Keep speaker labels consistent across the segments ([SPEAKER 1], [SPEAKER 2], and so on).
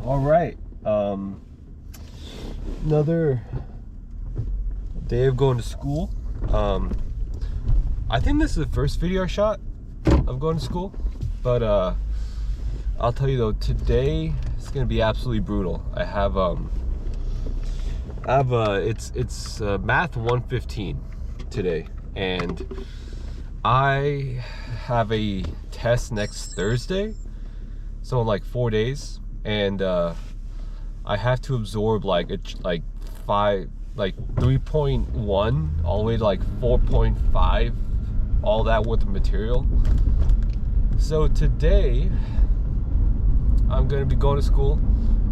[SPEAKER 1] All right. Another day of going to school. I think this is the first video I shot of going to school, but I'll tell you though, today it's gonna be absolutely brutal. I have it's math 115 today, and I have a test next Thursday, so in like 4 days, and I have to absorb like 3.1 all the way to like 4.5, all that worth of material. So today I'm going to be going to school,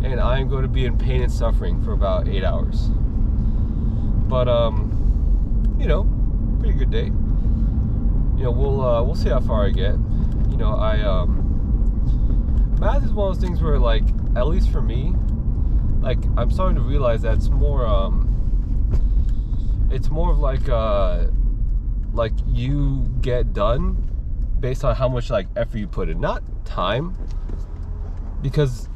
[SPEAKER 1] and I'm going to be in pain and suffering for about 8 hours. But you know, pretty good day. You know, we'll see how far I get. You know, math is one of those things where, like, at least for me, like, I'm starting to realize that it's more of like you get done based on how much like effort you put in, not time. Because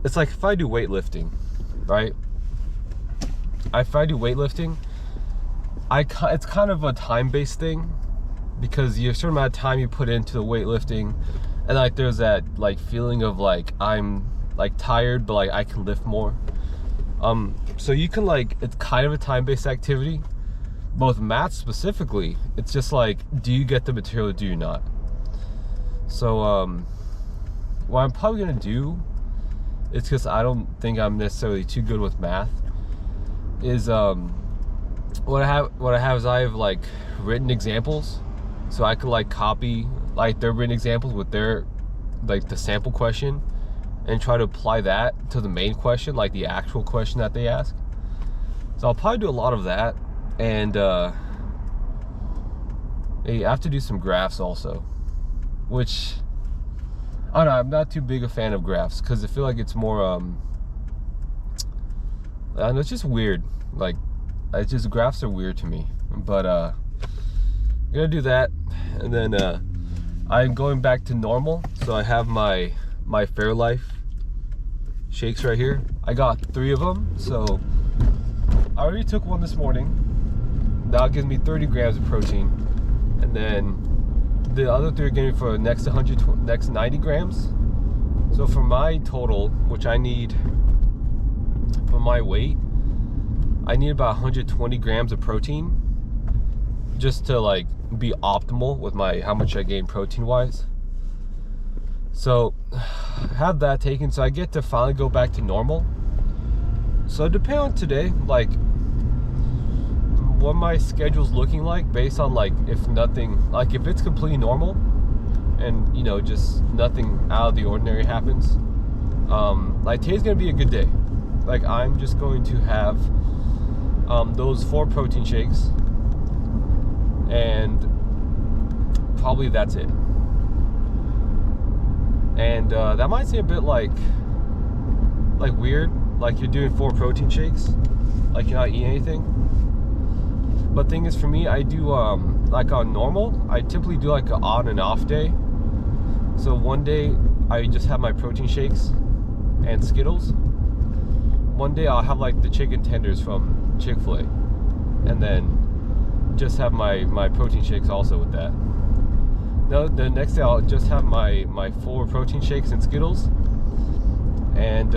[SPEAKER 1] it's like if I do weightlifting, right? If I do weightlifting, it's kind of a time-based thing, because you have a certain amount of time you put into the weightlifting, and like there's that like feeling of like I'm like tired, but like I can lift more. So you can, like, it's kind of a time-based activity. Both math specifically, it's just like, do you get the material or do you not? So what I'm probably gonna do, it's because I don't think I'm necessarily too good with math, is what I have is I have like written examples, so I could like copy like their written examples with their like the sample question, and try to apply that to the main question, like the actual question that they ask. So I'll probably do a lot of that, and I have to do some graphs also, which I don't know, I'm not too big a fan of graphs, because I feel like it's more and it's just weird. Like, it's just, graphs are weird to me. But I'm gonna do that, and then I'm going back to normal. So I have my Fairlife shakes right here. I got 3 of them, so I already took one this morning. That gives me 30 grams of protein, and then the other 3 are getting me for the next 90 grams. So for my total, which I need for my weight, I need about 120 grams of protein just to like be optimal with my how much I gain protein wise. So have that taken, so I get to finally go back to normal. So depending on today, like what my schedule's looking like, based on like if it's completely normal and, you know, just nothing out of the ordinary happens, like today's gonna be a good day. Like, I'm just going to have those 4 protein shakes, and probably that's it. And that might seem a bit like weird, like you're doing 4 protein shakes, like you're not eating anything. But thing is, for me, I do like on normal, I typically do like an on and off day. So one day I just have my protein shakes and Skittles. One day I'll have like the chicken tenders from Chick-fil-A, and then just have my protein shakes also with that. No, the next day I'll just have my 4 protein shakes and Skittles, and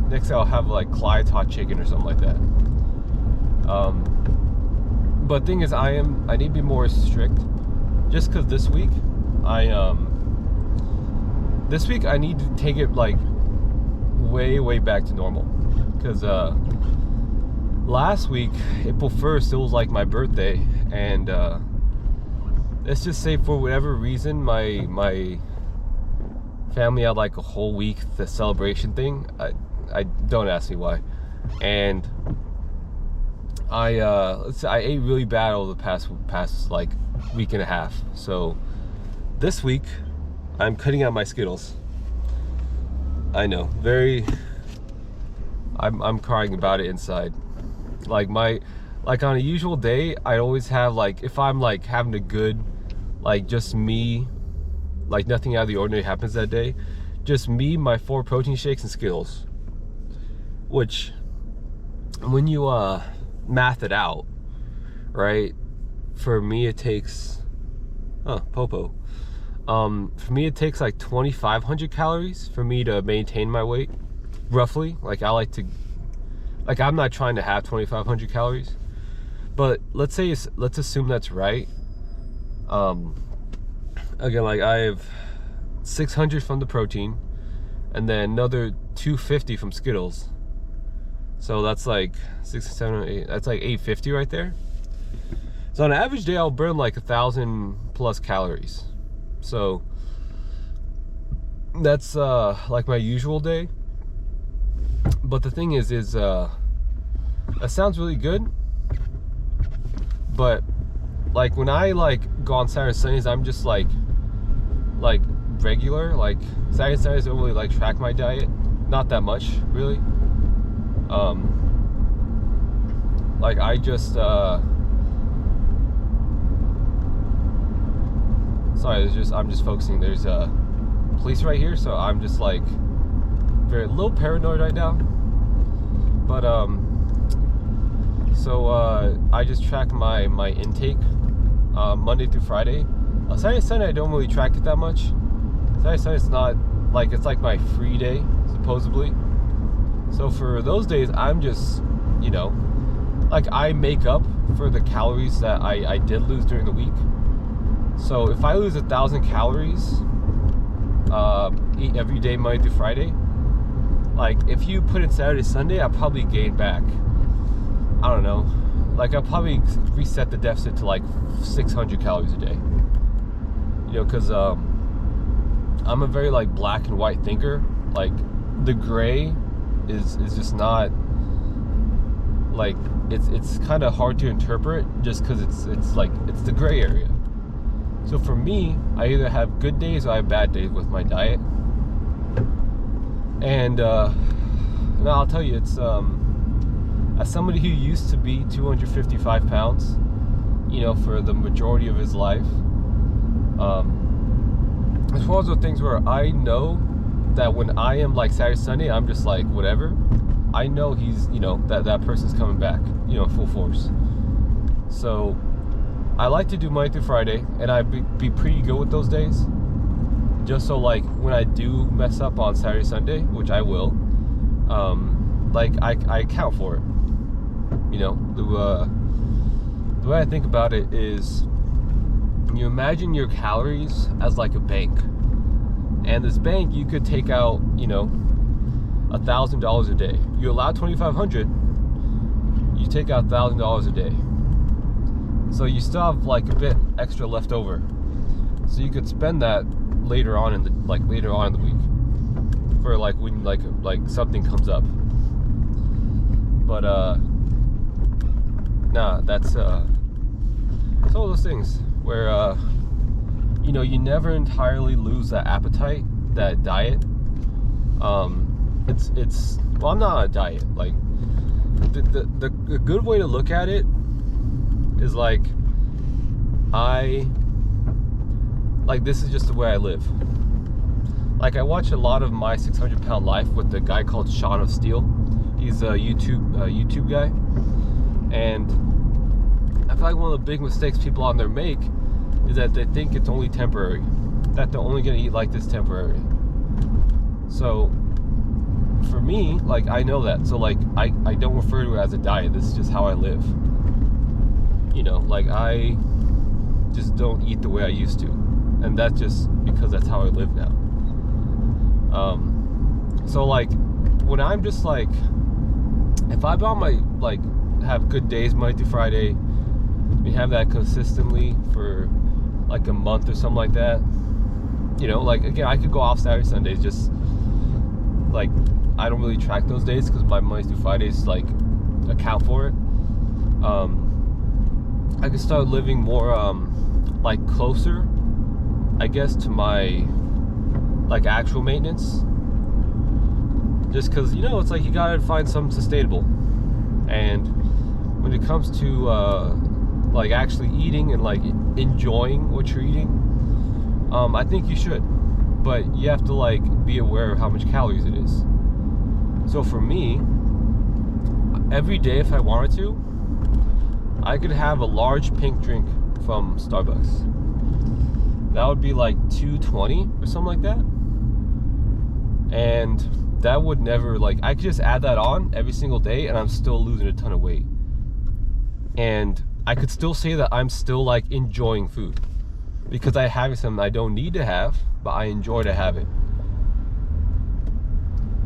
[SPEAKER 1] next day I'll have like Clyde's hot chicken or something like that. But thing is, I need to be more strict, just because this week I need to take it like way back to normal, because last week, April 1st, it was like my birthday, and let's just say for whatever reason, my family had like a whole week, the celebration thing. I don't ask me why. And I ate really bad over the past like week and a half. So this week I'm cutting out my Skittles. I know, I'm crying about it inside. Like on a usual day, I always have, like, if I'm like having a good, like just me, like nothing out of the ordinary happens that day, just me, my 4 protein shakes and Skittles, which when you math it out, right, for me it takes for me it takes like 2,500 calories for me to maintain my weight, roughly. Like I like to, like I'm not trying to have 2,500 calories, but let's assume that's right. Again, like I have 600 from the protein and then another 250 from Skittles, so that's like 6, 7, 8, that's like 850 right there. So on an average day I'll burn like 1,000 plus calories. So that's like my usual day. But the thing is that sounds really good, but like when I like go on Saturday and Sundays, I'm just like regular. Like Saturday and Sundays I don't really like track my diet, not that much really. Like I just sorry, I'm just focusing. There's police right here, so I'm just like a little paranoid right now. But so I just track my intake Monday through Friday. Saturday and Sunday I don't really track it that much. Saturday and Sunday it's not like, it's like my free day supposedly. So for those days I'm just, you know, like I make up for the calories that I did lose during the week. So if I lose 1,000 calories eat every day Monday through Friday, like if you put in Saturday, Sunday, I'll probably gain back, I don't know, like I'll probably reset the deficit to like 600 calories a day. You know, because I'm a very like black and white thinker. Like the gray is just not, like it's kind of hard to interpret just because it's like it's the gray area. So for me, I either have good days or I have bad days with my diet. And now I'll tell you, it's as somebody who used to be 255 pounds, you know, for the majority of his life, it's one of those things where I know that when I am like Saturday, Sunday, I'm just like whatever. I know he's, you know, that person's coming back, you know, full force. So I like to do Monday through Friday, and I be pretty good with those days. Just so like when I do mess up on Saturday, Sunday, which I will, like I account for it. You know, the way I think about it is, you imagine your calories as like a bank, and this bank you could take out, you know, $1,000 a day. You allow 2,500, you take out $1,000 a day. So you still have like a bit extra left over, so you could spend that later on in the week for like when like something comes up. But nah, that's it's all those things where you know, you never entirely lose that appetite, that diet. It's well, I'm not on a diet. Like the good way to look at it is like this is just the way I live. Like I watch a lot of My 600 Pound Life with the guy called Sean of Steel. He's a YouTube guy, and I feel like one of the big mistakes people on there make is that they think it's only temporary, that they're only gonna eat like this temporary. So for me, like I know that, so like I don't refer to it as a diet. This is just how I live. You know, like I just don't eat the way I used to, and that's just because that's how I live now. So like when I'm just like, if I'm on my, like, have good days Monday through Friday, we have that consistently for like a month or something like that, you know, like again, I could go off Saturday, Sundays, just like I don't really track those days because my Monday through Fridays like account for it. I could start living more like closer, I guess, to my like actual maintenance, just because, you know, it's like you gotta find something sustainable. And when it comes to like actually eating and like enjoying what you're eating, I think you should. but you have to like be aware of how much calories it is. So for me, every day if I wanted to, I could have a large pink drink from Starbucks. That would be like 220 or something like that. And that would never, like, I could just add that on every single day and I'm still losing a ton of weight. And I could still say that I'm still like enjoying food because I have something I don't need to have, but I enjoy to have it.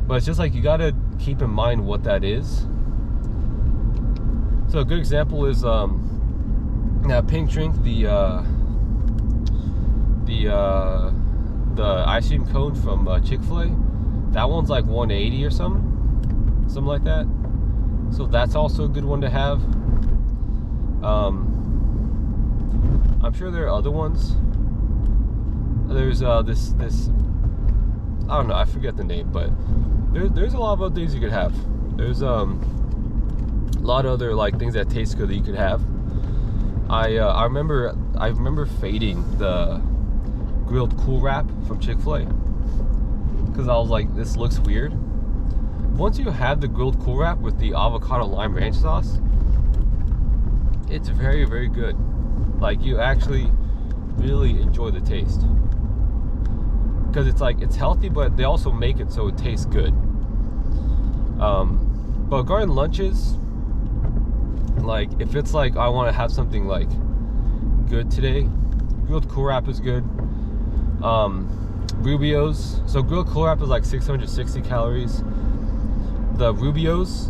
[SPEAKER 1] But it's just like you gotta keep in mind what that is. So a good example is that pink drink, the ice cream cone from Chick-fil-A. That one's like 180 or something like that. So that's also a good one to have. I'm sure there are other ones. There's this I don't know, I forget the name, but there's a lot of other things you could have. There's a lot of other like things that taste good that you could have. I remember fading the grilled Cool Wrap from Chick-fil-A because I was like, this looks weird. Once you have the grilled Cool Wrap with the avocado lime ranch sauce, it's very, very good. Like, you actually really enjoy the taste because it's like, it's healthy, but they also make it so it tastes good. But regarding lunches, like if it's like I want to have something like good today, grilled Cool Wrap is good. Rubio's, so grilled Cool Wrap is like 660 calories. The Rubio's